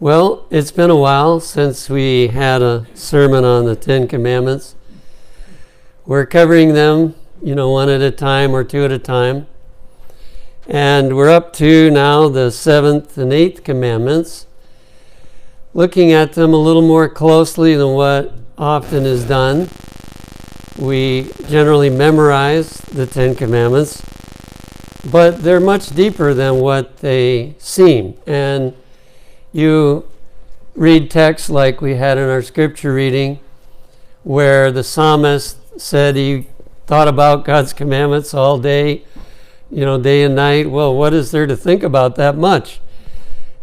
Well, it's been a while since we had a sermon on the Ten Commandments. We're covering them, one at a time or two at a time. And we're up to now the 7th and 8th commandments, looking at them a little more closely than what often is done. We generally memorize the Ten Commandments, but they're much deeper than what they seem. And you read texts like we had in our scripture reading, where the psalmist said he thought about God's commandments all day, day and night. Well, what is there to think about that much?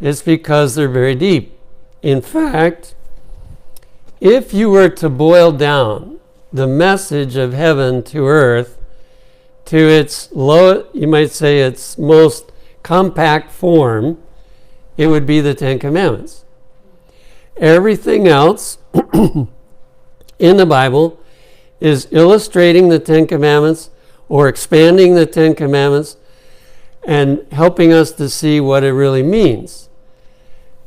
It's because they're very deep. In fact, if you were to boil down the message of heaven to earth to its you might say its most compact form, it would be the Ten Commandments. Everything else in the Bible is illustrating the Ten Commandments or expanding the Ten Commandments and helping us to see what it really means.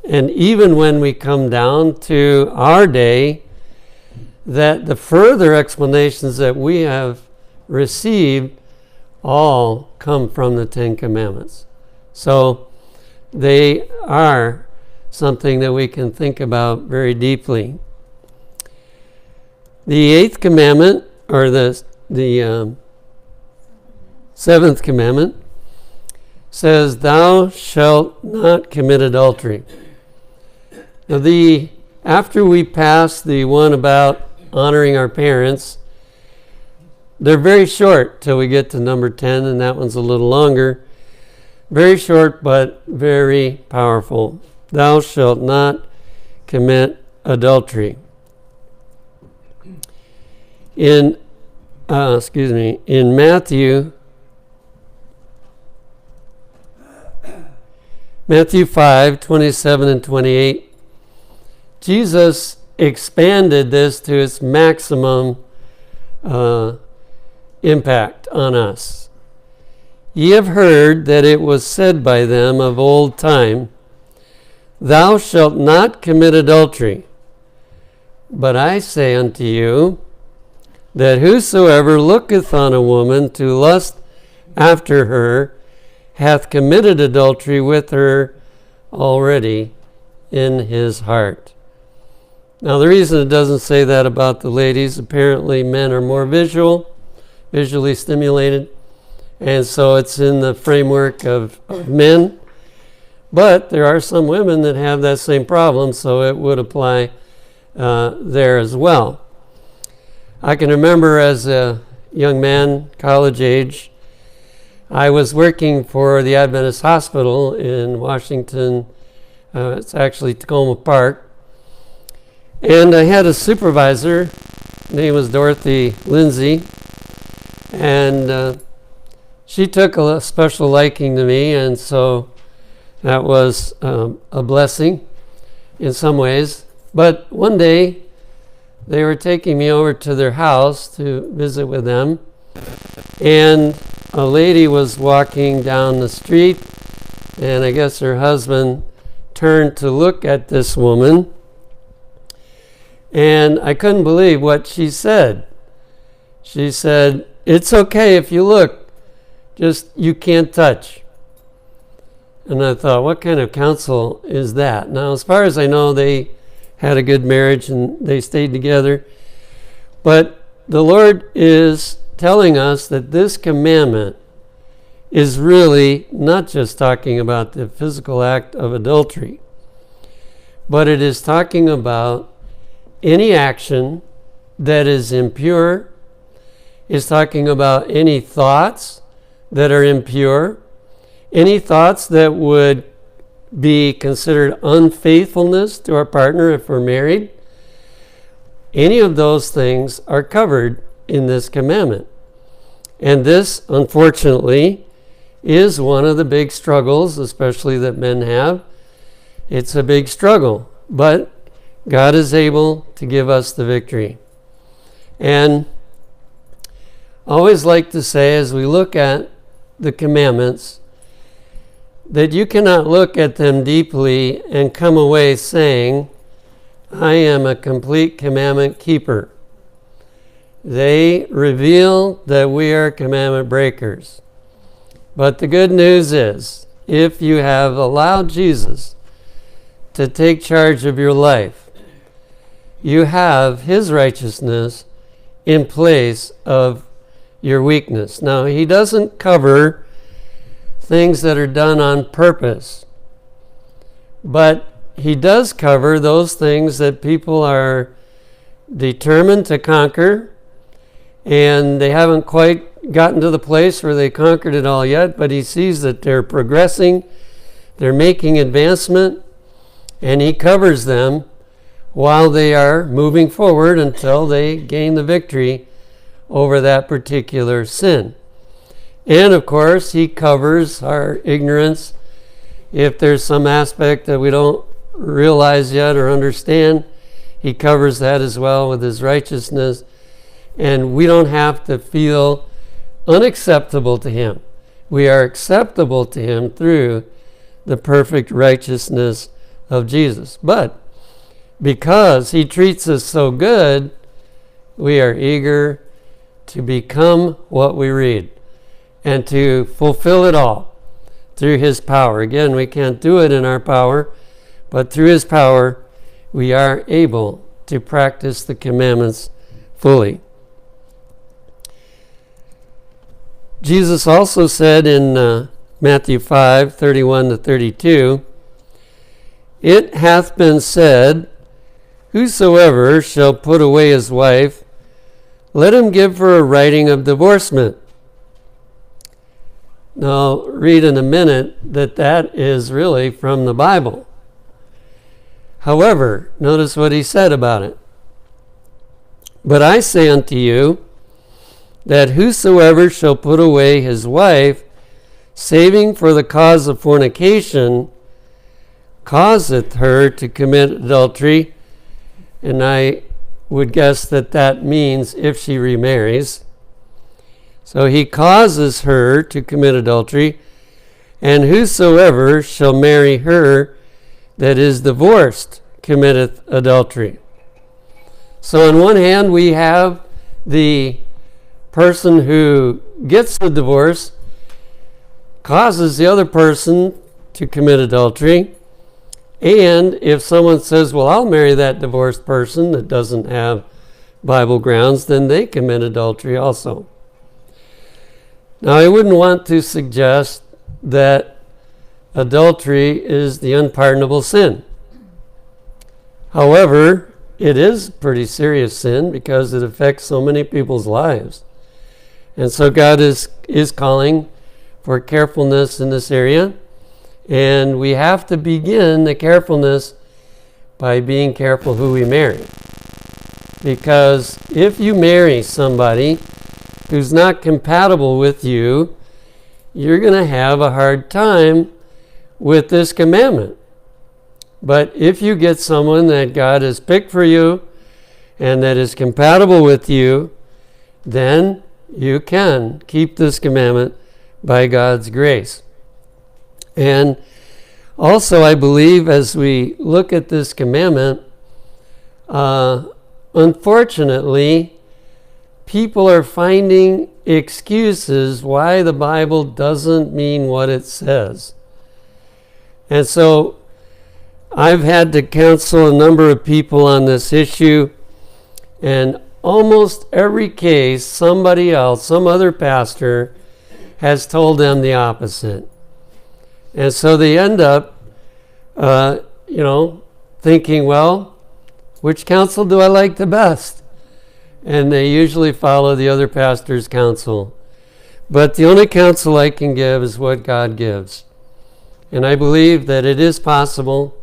And even when we come down to our day, that the further explanations that we have received all come from the Ten Commandments. So they are something that we can think about very deeply. The 8th commandment, or the 7th commandment, says, "Thou shalt not commit adultery." Now, after we pass the one about honoring our parents, they're very short till we get to number 10, and that one's a little longer. Very short, but very powerful. Thou shalt not commit adultery. In Matthew 5:27 and 28, Jesus expanded this to its maximum impact on us. "Ye have heard that it was said by them of old time, Thou shalt not commit adultery. But I say unto you, that whosoever looketh on a woman to lust after her hath committed adultery with her already in his heart." Now, the reason it doesn't say that about the ladies, apparently men are more visually stimulated, and so it's in the framework of men. But there are some women that have that same problem, so it would apply there as well. I can remember as a young man, college age, I was working for the Adventist Hospital in Washington. It's actually Tacoma Park. And I had a supervisor, her name was Dorothy Lindsay, and she took a special liking to me, and so that was a blessing in some ways. But one day, they were taking me over to their house to visit with them, and a lady was walking down the street, and I guess her husband turned to look at this woman, and I couldn't believe what she said. She said, "It's okay if you look, just you can't touch." And I thought, what kind of counsel is that? Now, as far as I know, they had a good marriage and they stayed together. But the Lord is telling us that this commandment is really not just talking about the physical act of adultery, but it is talking about any action that is impure. It's talking about any thoughts that are impure, any thoughts that would be considered unfaithfulness to our partner if we're married. Any of those things are covered in this commandment. And this, unfortunately, is one of the big struggles, especially that men have. It's a big struggle, but God is able to give us the victory. And I always like to say, as we look at the commandments, that you cannot look at them deeply and come away saying, I am a complete commandment keeper. They reveal that we are commandment breakers. But the good news is, if you have allowed Jesus to take charge of your life, you have his righteousness in place of your weakness. Now, he doesn't cover things that are done on purpose, but he does cover those things that people are determined to conquer, and they haven't quite gotten to the place where they conquered it all yet, but he sees that they're progressing, they're making advancement, and he covers them while they are moving forward until they gain the victory over that particular sin. And of course, he covers our ignorance. If there's some aspect that we don't realize yet or understand, he covers that as well with his righteousness. And we don't have to feel unacceptable to him. We are acceptable to him through the perfect righteousness of Jesus. But because he treats us so good, we are eager to become what we read and to fulfill it all through his power. Again, we can't do it in our power, but through his power, we are able to practice the commandments fully. Jesus also said in Matthew 5:31-32, It hath been said, Whosoever shall put away his wife, let him give her a writing of divorcement. Now, I'll read in a minute that is really from the Bible. However, notice what he said about it. But I say unto you, that whosoever shall put away his wife, saving for the cause of fornication, causeth her to commit adultery. And I would guess that means if she remarries. So he causes her to commit adultery, and whosoever shall marry her that is divorced committeth adultery. So on one hand, we have the person who gets the divorce causes the other person to commit adultery. And if someone says, well, I'll marry that divorced person that doesn't have Bible grounds, then they commit adultery also. Now, I wouldn't want to suggest that adultery is the unpardonable sin. However, it is a pretty serious sin because it affects so many people's lives. And so God is calling for carefulness in this area. And we have to begin the carefulness by being careful who we marry. Because if you marry somebody who's not compatible with you, you're going to have a hard time with this commandment. But if you get someone that God has picked for you and that is compatible with you, then you can keep this commandment by God's grace. And also, I believe as we look at this commandment, unfortunately, people are finding excuses why the Bible doesn't mean what it says. And so I've had to counsel a number of people on this issue, and almost every case, somebody else, some other pastor, has told them the opposite. And so they end up, thinking, well, which counsel do I like the best? And they usually follow the other pastor's counsel. But the only counsel I can give is what God gives. And I believe that it is possible.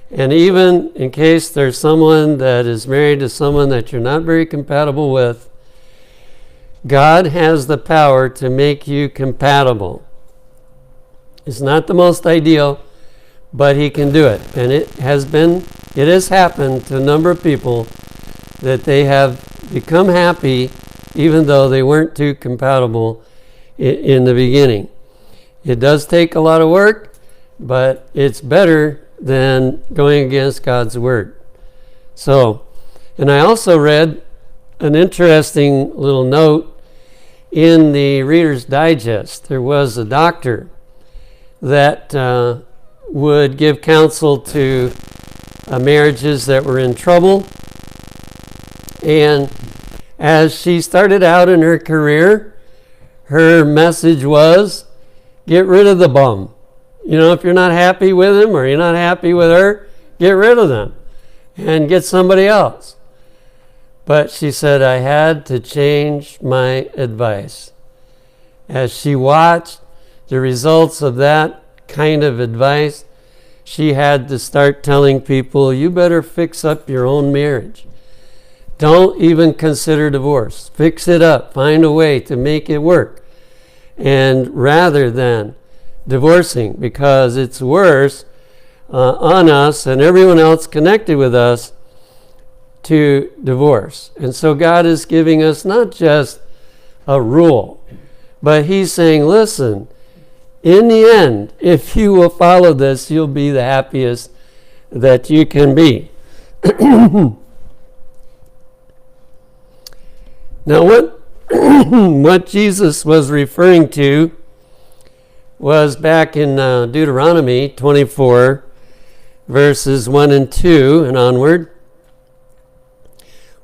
And even in case there's someone that is married to someone that you're not very compatible with, God has the power to make you compatible. It's not the most ideal, but he can do it. And it has happened to a number of people that they have become happy even though they weren't too compatible in the beginning. It does take a lot of work, but it's better than going against God's word. So, and I also read an interesting little note in the Reader's Digest. There was a doctor that would give counsel to marriages that were in trouble. And as she started out in her career, her message was, get rid of the bum. You know, if you're not happy with him or you're not happy with her, get rid of them and get somebody else. But she said, I had to change my advice. As she watched the results of that kind of advice, she had to start telling people, you better fix up your own marriage. Don't even consider divorce. Fix it up. Find a way to make it work. And rather than divorcing, because it's worse on us and everyone else connected with us to divorce. And so God is giving us not just a rule, but he's saying, listen, in the end, if you will follow this, you'll be the happiest that you can be. Now, what Jesus was referring to was back in Deuteronomy 24, verses 1 and 2 and onward.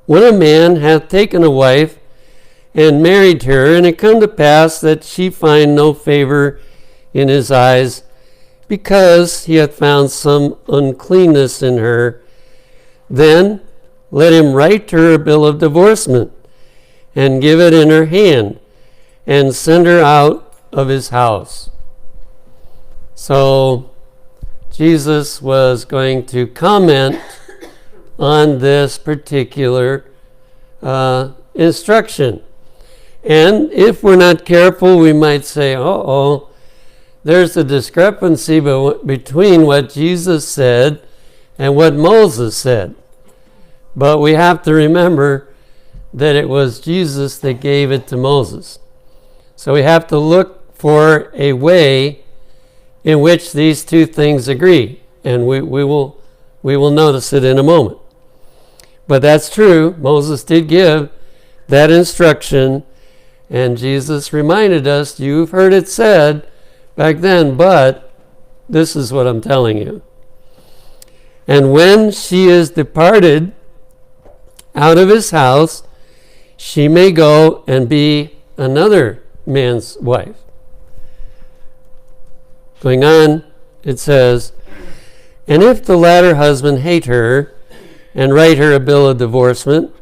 When a man hath taken a wife and married her, and it come to pass that she find no favor in his eyes, because he hath found some uncleanness in her, then let him write her a bill of divorcement, and give it in her hand, and send her out of his house. So Jesus was going to comment on this particular instruction. And if we're not careful, we might say, there's a discrepancy between what Jesus said and what Moses said. But we have to remember that it was Jesus that gave it to Moses. So we have to look for a way in which these two things agree. And we will notice it in a moment. But that's true. Moses did give that instruction. And Jesus reminded us, you've heard it said back then, but this is what I'm telling you. And when she is departed out of his house, she may go and be another man's wife. Going on, it says, and if the latter husband hate her, and write her a bill of divorcement,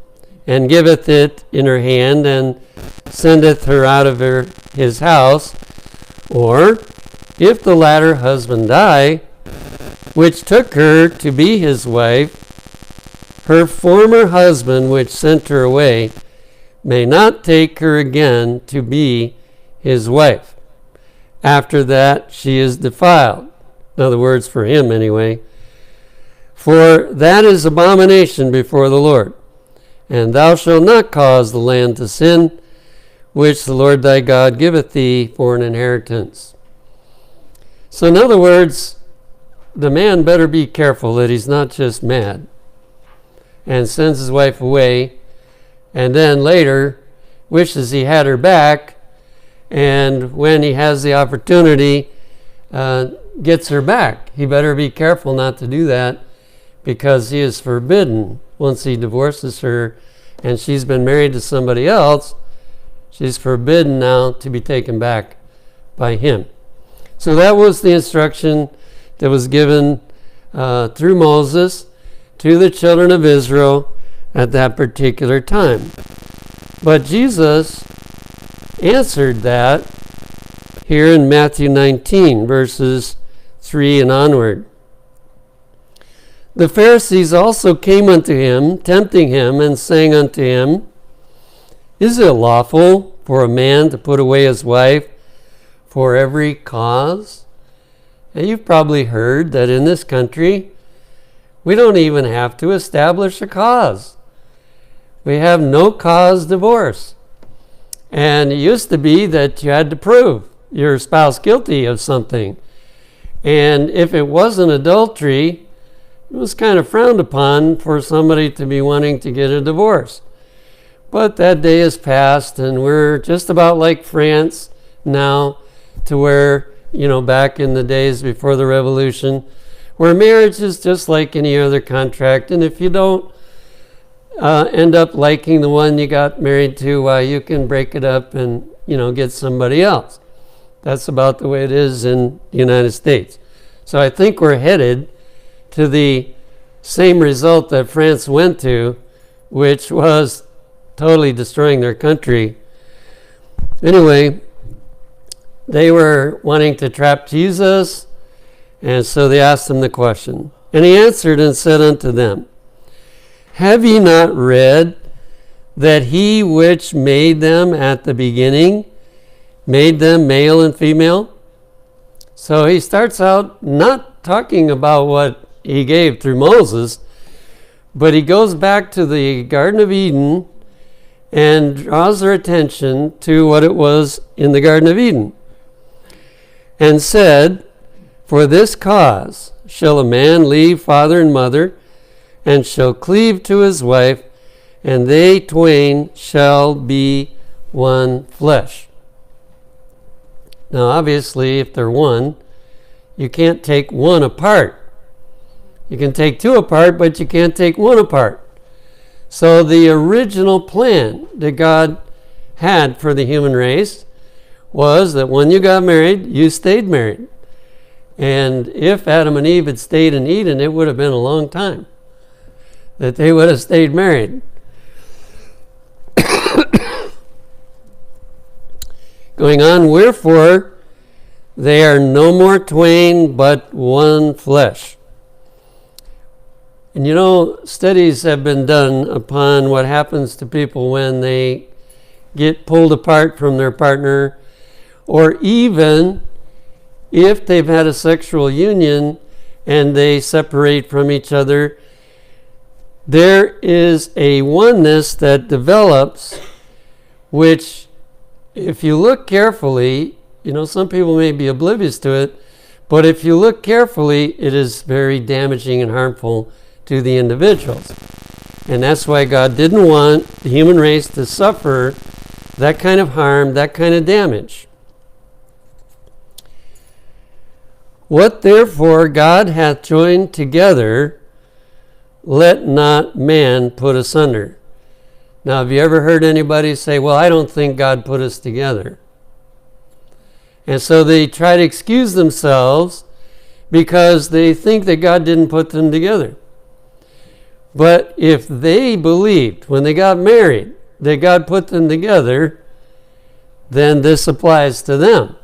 and giveth it in her hand, and sendeth her out of his house, or if the latter husband die, which took her to be his wife, her former husband which sent her away may not take her again to be his wife. After that she is defiled. In other words, for him anyway. For that is abomination before the Lord. And thou shalt not cause the land to sin, which the Lord thy God giveth thee for an inheritance. So in other words, the man better be careful that he's not just mad and sends his wife away, and then later wishes he had her back, and when he has the opportunity, gets her back. He better be careful not to do that, because he is forbidden once he divorces her and she's been married to somebody else. She's forbidden now to be taken back by him. So that was the instruction that was given through Moses to the children of Israel at that particular time. But Jesus answered that here in Matthew 19, verses 3 and onward. The Pharisees also came unto him, tempting him, and saying unto him, Is it lawful for a man to put away his wife for every cause? And you've probably heard that in this country, we don't even have to establish a cause. We have no cause divorce. And it used to be that you had to prove your spouse guilty of something. And if it wasn't adultery, it was kind of frowned upon for somebody to be wanting to get a divorce. But that day has passed, and we're just about like France now, to where, back in the days before the revolution, where marriage is just like any other contract. And if you don't end up liking the one you got married to, you can break it up and, get somebody else. That's about the way it is in the United States. So I think we're headed to the same result that France went to, which was totally destroying their country. Anyway, they were wanting to trap Jesus, and so they asked him the question. And he answered and said unto them, Have ye not read that he which made them at the beginning made them male and female? So he starts out not talking about what he gave through Moses, but he goes back to the Garden of Eden and draws their attention to what it was in the Garden of Eden, and said, For this cause shall a man leave father and mother, and shall cleave to his wife, and they twain shall be one flesh. Now, obviously, if they're one, you can't take one apart. You can take two apart, but you can't take one apart. So the original plan that God had for the human race was that when you got married, you stayed married. And if Adam and Eve had stayed in Eden, it would have been a long time that they would have stayed married. Going on, wherefore they are no more twain, but one flesh. And studies have been done upon what happens to people when they get pulled apart from their partner, or even if they've had a sexual union and they separate from each other. There is a oneness that develops, which, if you look carefully, some people may be oblivious to it, but if you look carefully, it is very damaging and harmful to the individuals. And that's why God didn't want the human race to suffer that kind of harm, that kind of damage. What therefore God hath joined together, let not man put asunder. Now, have you ever heard anybody say, well, I don't think God put us together? And so they try to excuse themselves because they think that God didn't put them together. But if they believed when they got married that God put them together, then this applies to them.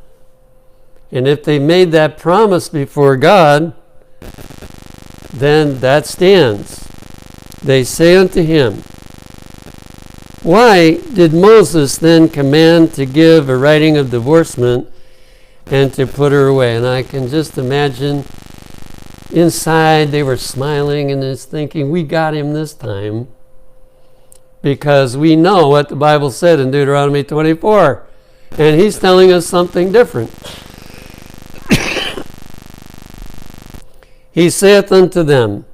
And if they made that promise before God, then that stands. They say unto him, Why did Moses then command to give a writing of divorcement and to put her away? And I can just imagine inside they were smiling and just thinking, we got him this time, because we know what the Bible said in Deuteronomy 24, and he's telling us something different. He saith unto them,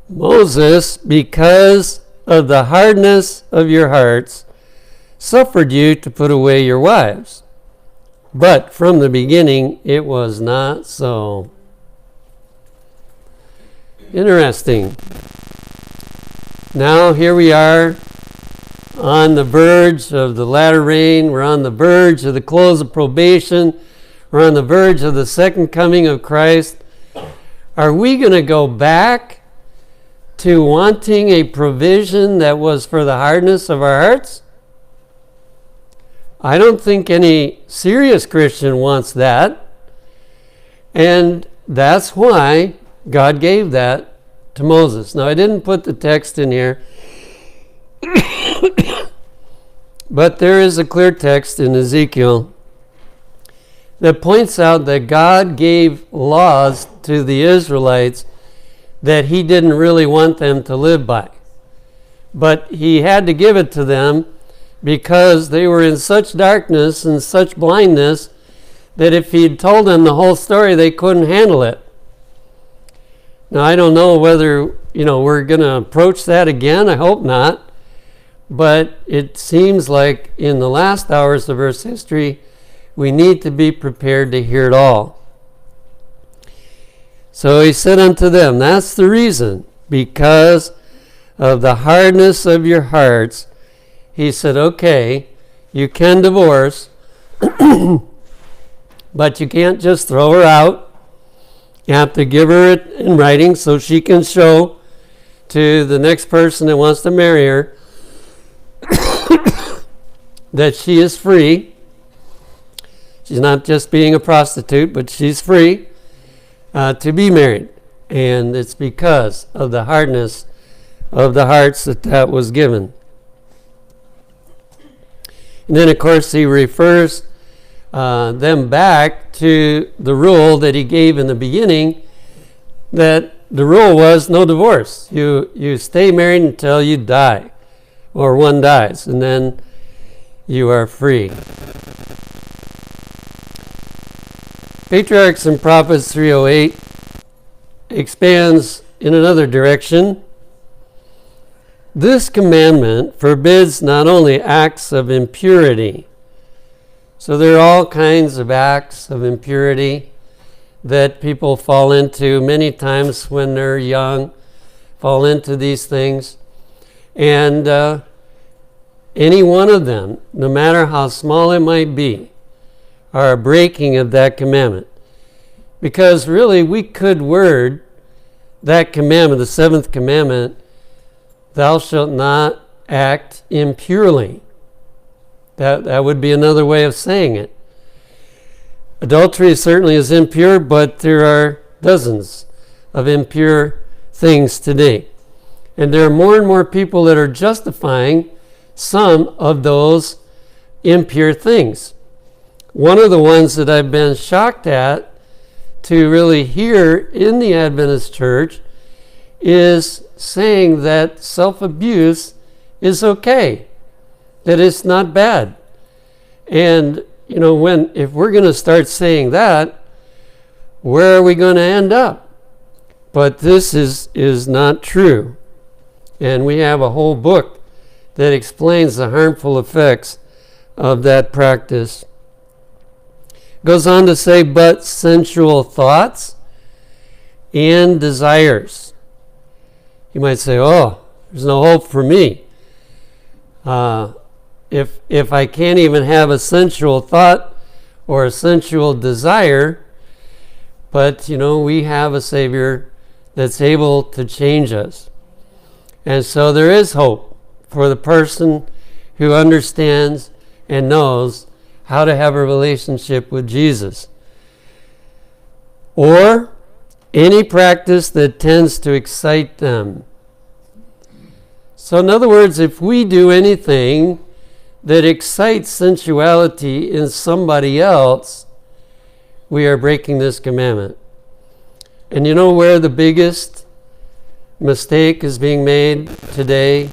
Moses, because of the hardness of your hearts, suffered you to put away your wives. But from the beginning it was not so. Interesting. Now here we are on the verge of the latter rain. We're on the verge of the close of probation. We're on the verge of the second coming of Christ. Are we going to go back to wanting a provision that was for the hardness of our hearts? I don't think any serious Christian wants that. And that's why God gave that to Moses. Now, I didn't put the text in here, but there is a clear text in Ezekiel that points out that God gave laws to the Israelites that he didn't really want them to live by. But he had to give it to them because they were in such darkness and such blindness that if he'd told them the whole story, they couldn't handle it. Now, I don't know whether, we're going to approach that again. I hope not. But it seems like in the last hours of Earth's history, we need to be prepared to hear it all. So he said unto them, that's the reason, because of the hardness of your hearts. He said, okay, you can divorce, but you can't just throw her out. You have to give her it in writing so she can show to the next person that wants to marry her that she is free. She's not just being a prostitute, but she's free to be married. And it's because of the hardness of the hearts that was given. And then, of course, he refers them back to the rule that he gave in the beginning, that the rule was no divorce. You stay married until you die, or one dies, and then you are free. Patriarchs and Prophets 308 expands in another direction. This commandment forbids not only acts of impurity. So there are all kinds of acts of impurity that people fall into many times when they're young, fall into these things. And any one of them, no matter how small it might be, are a breaking of that commandment. Because really we could word that commandment, the seventh commandment, thou shalt not act impurely. That would be another way of saying it. Adultery certainly is impure, but there are dozens of impure things today. And there are more and more people that are justifying some of those impure things. One of the ones that I've been shocked at to really hear in the Adventist Church is saying that self-abuse is okay, that it's not bad. And if we're going to start saying that, where are we going to end up? But this is not true. And we have a whole book that explains the harmful effects of that practice. Goes on to say, but sensual thoughts and desires. You might say, oh, there's no hope for me. If I can't even have a sensual thought or a sensual desire, but we have a Savior that's able to change us. And so there is hope for the person who understands and knows how to have a relationship with Jesus. Or any practice that tends to excite them. So in other words, if we do anything that excites sensuality in somebody else, we are breaking this commandment. And you know where the biggest mistake is being made today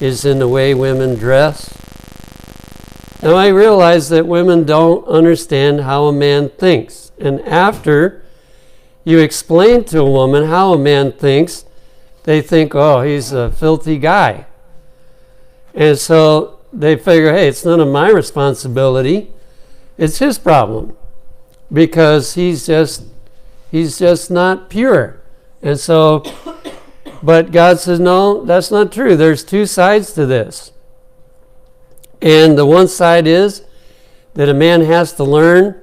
is in the way women dress. Now I realize that women don't understand how a man thinks. And after you explain to a woman how a man thinks, they think, oh, he's a filthy guy. And so they figure, hey, it's none of my responsibility. It's his problem. Because he's just not pure. And so, but God says, no, that's not true. There's two sides to this. And the one side is that a man has to learn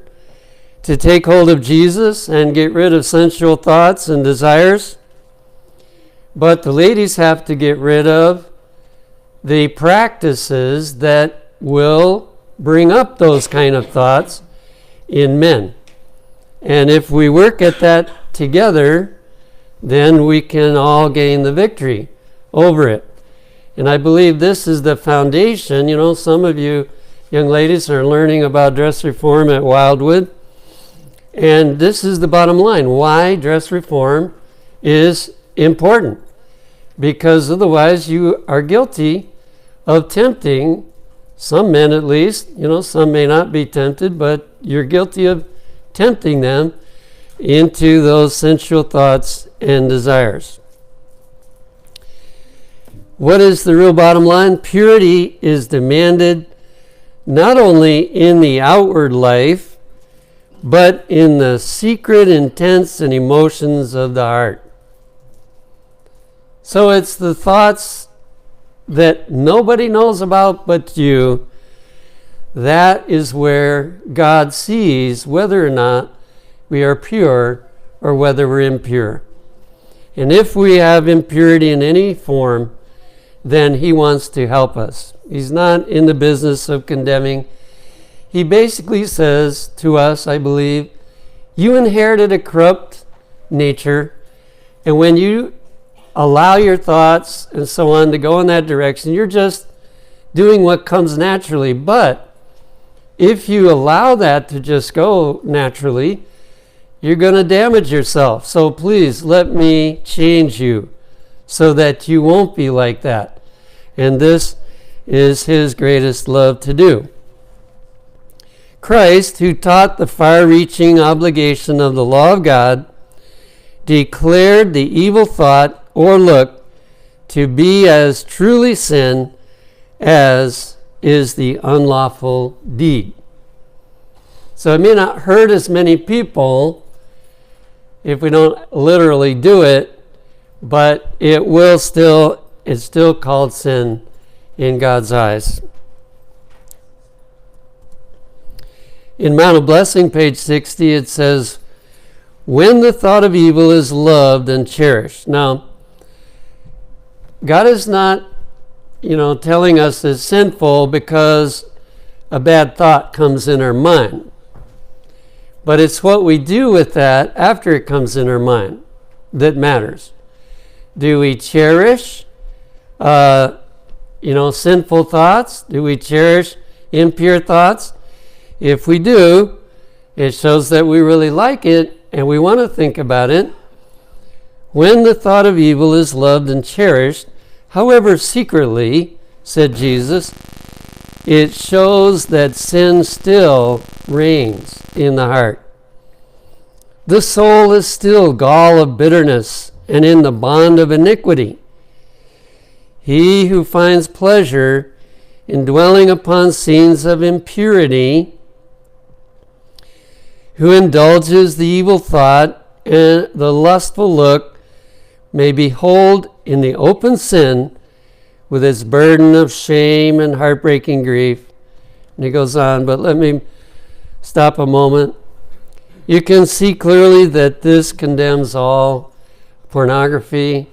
to take hold of Jesus and get rid of sensual thoughts and desires. But the ladies have to get rid of the practices that will bring up those kind of thoughts in men. And if we work at that together, then we can all gain the victory over it. And I believe this is the foundation. Some of you young ladies are learning about dress reform at Wildwood. And this is the bottom line. Why dress reform is important. Because otherwise you are guilty of tempting some men at least. Some may not be tempted, but you're guilty of tempting them into those sensual thoughts and desires. What is the real bottom line? Purity is demanded not only in the outward life, but in the secret intents and emotions of the heart. So it's the thoughts that nobody knows about but you. That is where God sees whether or not we are pure or whether we're impure. And if we have impurity in any form, then he wants to help us. He's not in the business of condemning. He basically says to us, I believe, you inherited a corrupt nature, and when you allow your thoughts and so on to go in that direction, you're just doing what comes naturally. But if you allow that to just go naturally, you're going to damage yourself. So please let me change you so that you won't be like that. And this is his greatest love to do. Christ, who taught the far-reaching obligation of the law of God, declared the evil thought or look to be as truly sin as is the unlawful deed. So it may not hurt as many people if we don't literally do it, but it's still called sin in God's eyes. In Mount of Blessing, page 60, it says, when the thought of evil is loved and cherished. Now, God is not, telling us it's sinful because a bad thought comes in our mind. But it's what we do with that after it comes in our mind that matters. Do we cherish, sinful thoughts? Do we cherish impure thoughts? If we do, it shows that we really like it and we want to think about it. When the thought of evil is loved and cherished, however secretly, said Jesus, it shows that sin still reigns in the heart. The soul is still gall of bitterness and in the bond of iniquity. He who finds pleasure in dwelling upon scenes of impurity, who indulges the evil thought and the lustful look, may behold in the open sin with its burden of shame and heartbreaking grief. And he goes on, but let me stop a moment. You can see clearly that this condemns all pornography,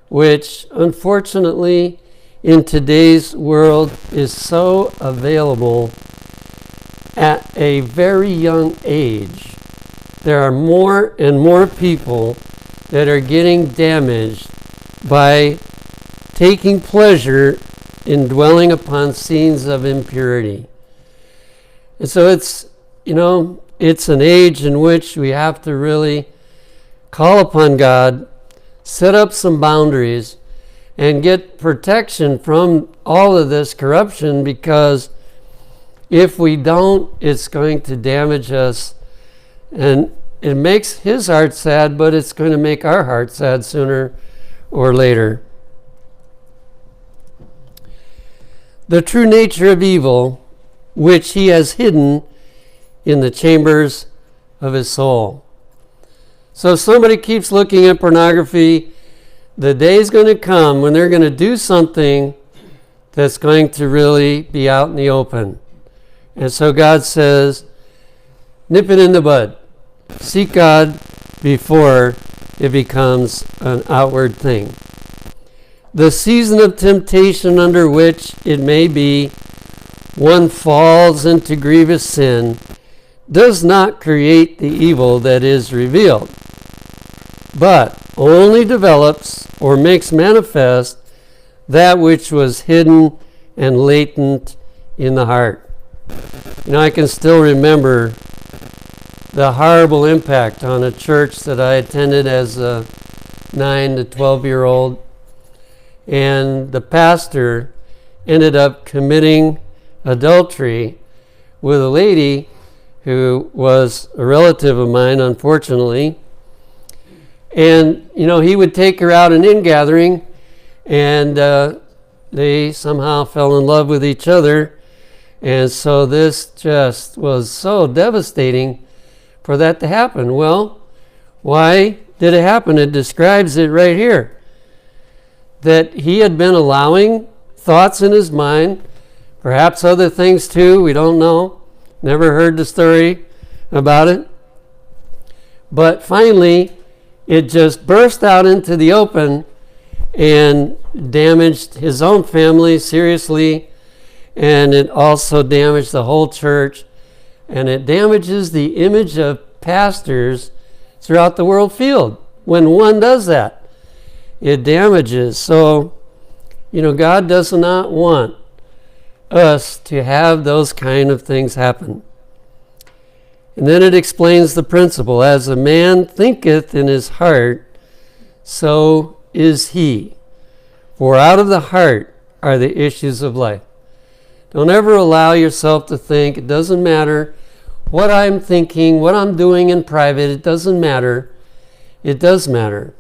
which unfortunately in today's world is so available at a very young age. There are more and more people that are getting damaged by taking pleasure in dwelling upon scenes of impurity. And so it's an age in which we have to really call upon God, set up some boundaries, and get protection from all of this corruption, because if we don't, it's going to damage us. And it makes his heart sad, but it's going to make our heart sad sooner or later. The true nature of evil, which he has hidden in the chambers of his soul. So if somebody keeps looking at pornography, the day is going to come when they're going to do something that's going to really be out in the open. And so God says, nip it in the bud. Seek God before it becomes an outward thing. The season of temptation under which it may be one falls into grievous sin does not create the evil that is revealed, but only develops or makes manifest that which was hidden and latent in the heart. I can still remember the horrible impact on a church that I attended as a 9 to 12-year-old. And the pastor ended up committing adultery with a lady who was a relative of mine, unfortunately. And, he would take her out an ingathering, and they somehow fell in love with each other. And so this just was so devastating for that to happen. Well, why did it happen? It describes it right here. That he had been allowing thoughts in his mind, perhaps other things too, we don't know. Never heard the story about it. But finally, it just burst out into the open and damaged his own family seriously, and it also damaged the whole church, and it damages the image of pastors throughout the world field. When one does that, it damages. So, God does not want us to have those kind of things happen. And then it explains the principle. As a man thinketh in his heart, so is he. For out of the heart are the issues of life. Don't ever allow yourself to think, it doesn't matter what I'm thinking, what I'm doing in private, it doesn't matter. It does matter.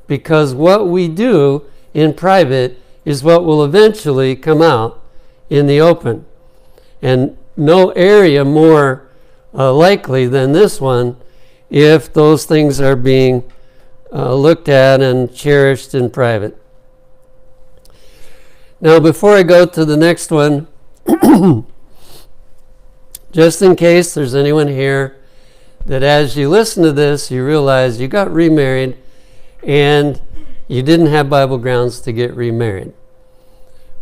Because what we do in private is what will eventually come out in the open. And no area more likely than this one if those things are being looked at and cherished in private. Now, before I go to the next one, just in case there's anyone here that as you listen to this, you realize you got remarried and you didn't have Bible grounds to get remarried.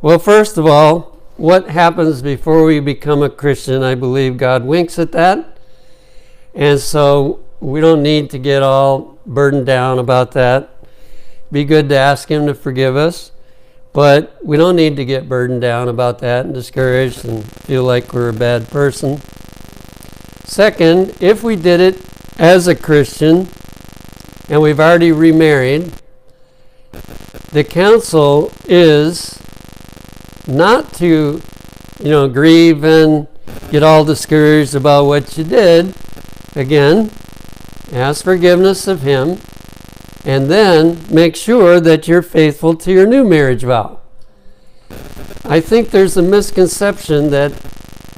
Well, first of all, what happens before we become a Christian? I believe God winks at that. And so we don't need to get all burdened down about that. Be good to ask him to forgive us. But we don't need to get burdened down about that and discouraged and feel like we're a bad person. Second, if we did it as a Christian and we've already remarried, the counsel is not to, grieve and get all discouraged about what you did. Again, ask forgiveness of him, and then make sure that you're faithful to your new marriage vow. I think there's a misconception that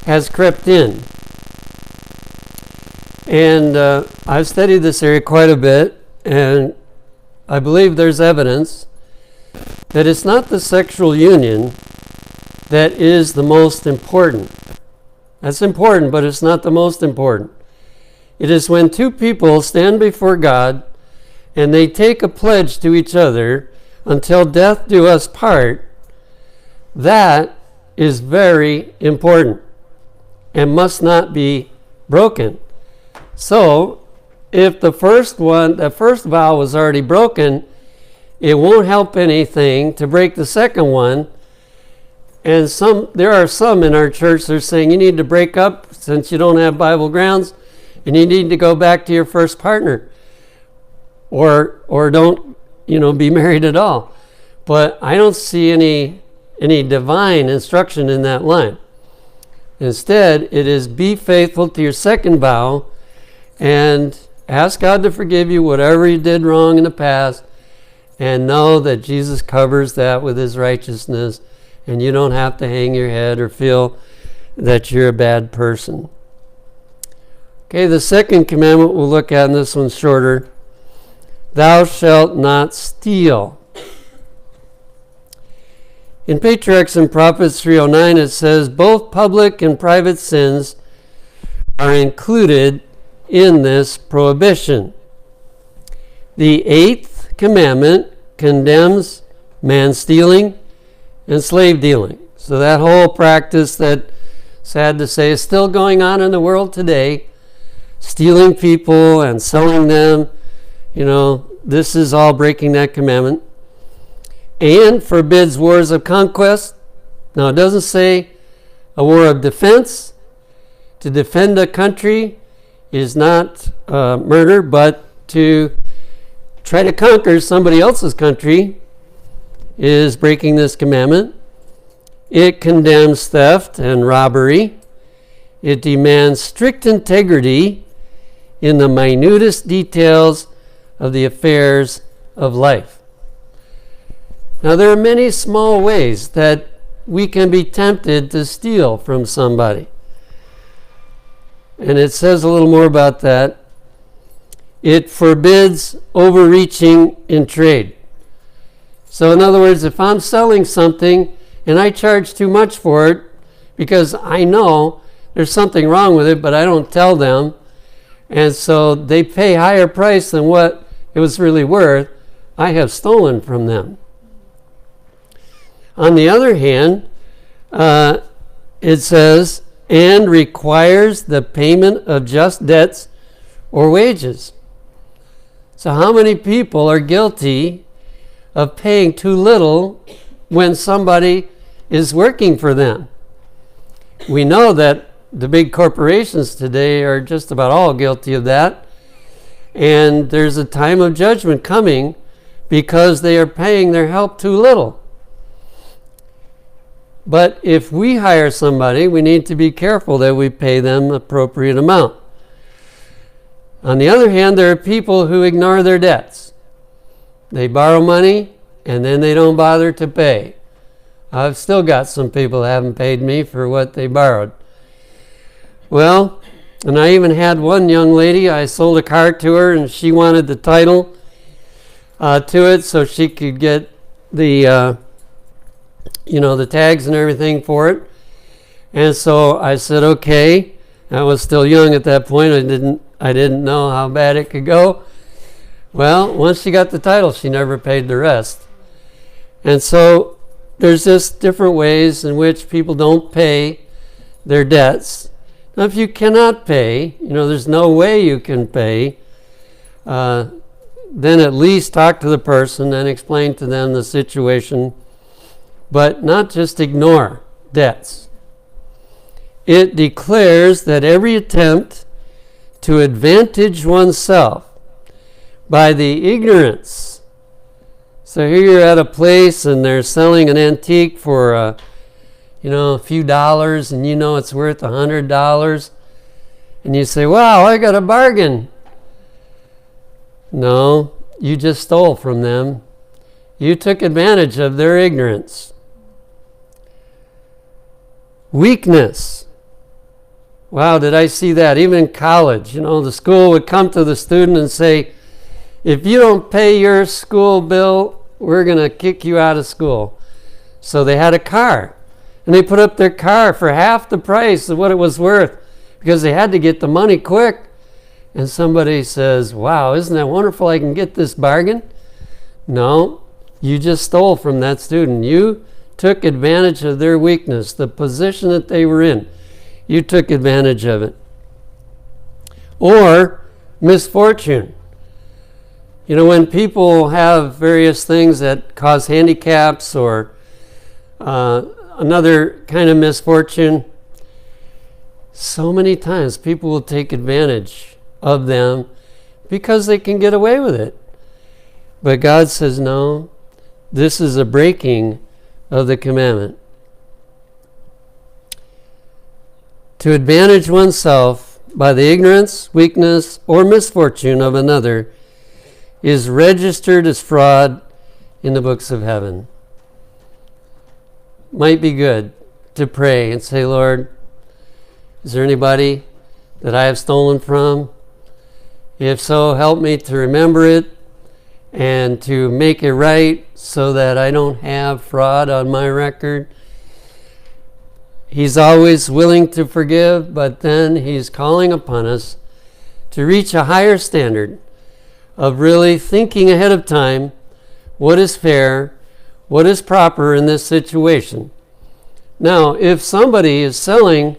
has crept in. And I've studied this area quite a bit, and I believe there's evidence that it's not the sexual union that is the most important. That's important, but it's not the most important. It is when two people stand before God and they take a pledge to each other until death do us part. That is very important and must not be broken. So, if the first vow was already broken, it won't help anything to break the second one. And there are some in our church that are saying you need to break up since you don't have Bible grounds, and you need to go back to your first partner, or don't be married at all. But I don't see any divine instruction in that line. Instead, it is be faithful to your second vow and ask God to forgive you whatever you did wrong in the past, and know that Jesus covers that with his righteousness, and you don't have to hang your head or feel that you're a bad person. Okay, the second commandment we'll look at, and this one's shorter. Thou shalt not steal. In Patriarchs and Prophets 3:09 it says, both public and private sins are included in this prohibition. The 8th commandment condemns man stealing and slave dealing. So that whole practice that, sad to say, is still going on in the world today, stealing people and selling them, this is all breaking that commandment. And forbids wars of conquest. Now, it doesn't say a war of defense. To defend a country is not murder, but to try to conquer somebody else's country is breaking this commandment. It condemns theft and robbery. It demands strict integrity in the minutest details of the affairs of life. Now, there are many small ways that we can be tempted to steal from somebody. And it says a little more about that. It forbids overreaching in trade. So in other words, if I'm selling something and I charge too much for it because I know there's something wrong with it, but I don't tell them, and so they pay higher price than what it was really worth, I have stolen from them. On the other hand, it says, and requires the payment of just debts or wages. So how many people are guilty of paying too little when somebody is working for them? We know that the big corporations today are just about all guilty of that. And there's a time of judgment coming because they are paying their help too little. But if we hire somebody, we need to be careful that we pay them appropriate amount. On the other hand, there are people who ignore their debts. They borrow money and then they don't bother to pay. I've still got some people that haven't paid me for what they borrowed. Well, and I even had one young lady, I sold a car to her and she wanted the title to it so she could get the the tags and everything for it. And so I said, okay. I was still young at that point. I didn't know how bad it could go. Well, once she got the title, she never paid the rest. And so there's just different ways in which people don't pay their debts. Now, if you cannot pay, there's no way you can pay, then at least talk to the person and explain to them the situation, but not just ignore debts. It declares that every attempt to advantage oneself by the ignorance. So here you're at a place and they're selling an antique for a few dollars, and it's worth $100, and you say, wow, I got a bargain. No, you just stole from them. You took advantage of their ignorance. Weakness. Wow, did I see that? Even in college, the school would come to the student and say, if you don't pay your school bill, we're going to kick you out of school. So they had a car, and they put up their car for half the price of what it was worth because they had to get the money quick. And somebody says, wow, isn't that wonderful? I can get this bargain. No, you just stole from that student. You took advantage of their weakness, the position that they were in. You took advantage of it. Or misfortune. When people have various things that cause handicaps or another kind of misfortune, so many times people will take advantage of them because they can get away with it. But God says, no, this is a breaking of the commandment. To advantage oneself by the ignorance, weakness, or misfortune of another is registered as fraud in the books of heaven. Might be good to pray and say, Lord, is there anybody that I have stolen from? If so, help me to remember it and to make it right so that I don't have fraud on my record. He's always willing to forgive, but then he's calling upon us to reach a higher standard of really thinking ahead of time what is fair, what is proper in this situation. Now, if somebody is selling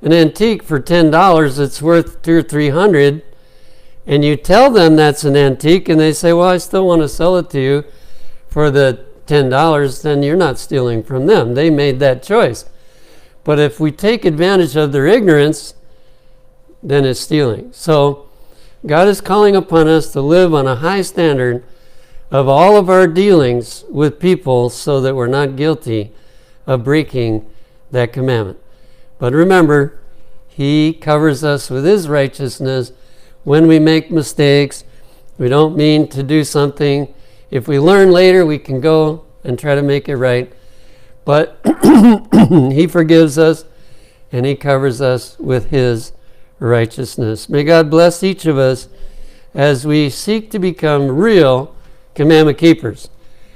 an antique for $10 that's worth $200 or $300, and you tell them that's an antique, and they say, well, I still want to sell it to you for the $10, then you're not stealing from them. They made that choice. But if we take advantage of their ignorance, then it's stealing. So God is calling upon us to live on a high standard of all of our dealings with people so that we're not guilty of breaking that commandment. But remember, He covers us with His righteousness when we make mistakes. We don't mean to do something. If we learn later, we can go and try to make it right. But He forgives us and He covers us with His righteousness. May God bless each of us as we seek to become real commandment keepers.